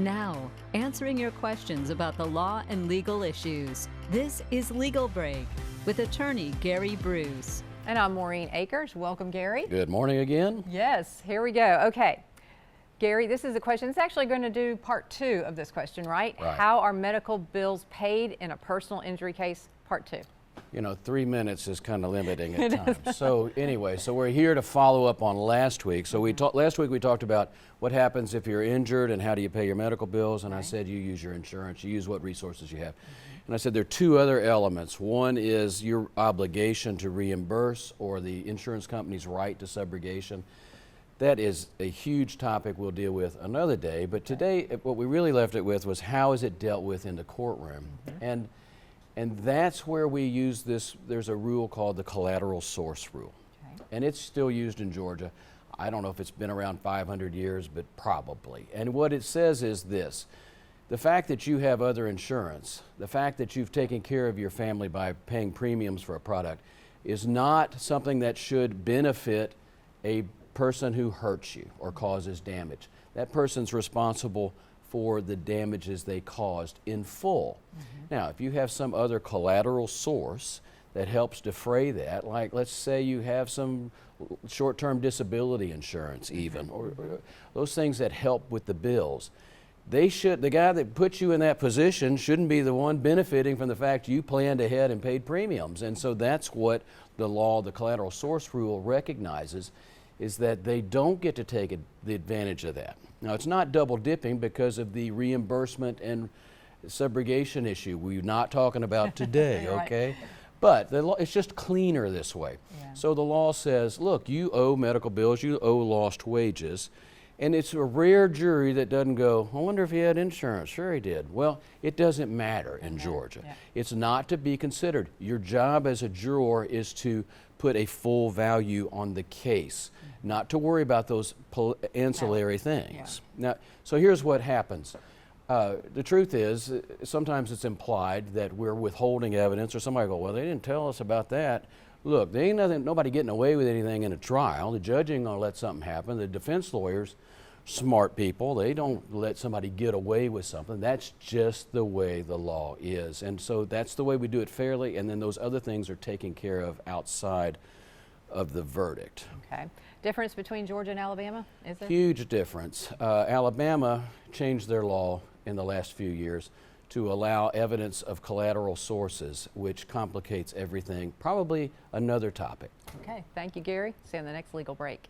Now, answering your questions about the law and legal issues. This is Legal Break with attorney Gary Bruce. And I'm Maureen Akers. Welcome, Gary. Good morning again. Yes, here we go. Okay, Gary, this is a question. It's actually going to do part 2 of this question, right? Right. How are medical bills paid in a personal injury case? Part 2. You know, 3 minutes is kind of limiting at times. So anyway, so we're here to follow up on last week. So last week we talked about what happens if you're injured and how do you pay your medical bills. And I said you use your insurance, you use what resources you have. And I said there are 2 other elements. One is your obligation to reimburse or the insurance company's right to subrogation. That is a huge topic we'll deal with another day. But today, what we really left it with was how is it dealt with in the courtroom. And that's where we use this. There's a rule called the collateral source rule. And it's still used in Georgia. I don't know if it's been around 500 years, but probably. And what it says is this. The fact that you have other insurance, the fact that you've taken care of your family by paying premiums for a product is not something that should benefit a person who hurts you or causes damage. That person's responsible for the damages they caused in full. Now, if you have some other collateral source that helps defray that, like let's say you have some short-term disability insurance even, or those things that help with the bills, the guy that puts you in that position shouldn't be the one benefiting from the fact you planned ahead and paid premiums. And so that's what the law, the collateral source rule recognizes, is that they don't get to take the advantage of that. Now, it's not double dipping because of the reimbursement and subrogation issue we're not talking about today, okay? But it's just cleaner this way. So the law says, look, you owe medical bills, you owe lost wages, and it's a rare jury that doesn't go, I wonder if he had insurance. Sure he did. Well, it doesn't matter in Georgia. It's not to be considered. Your job as a juror is to put a full value on the case, not to worry about those ancillary things. Now, so here's what happens. The truth is, sometimes it's implied that we're withholding evidence, or somebody go, well, they didn't tell us about that. Look, there ain't nobody getting away with anything in a trial. The judge ain't gonna let something happen. The defense lawyers, smart people, they don't let somebody get away with something. That's just the way the law is. And so that's the way we do it fairly, and then those other things are taken care of outside of the verdict. Okay. Difference between Georgia and Alabama, is there? Huge difference. Alabama changed their law in the last few years to allow evidence of collateral sources, which complicates everything. Probably another topic. Okay, thank you, Gary. See you on the next legal break.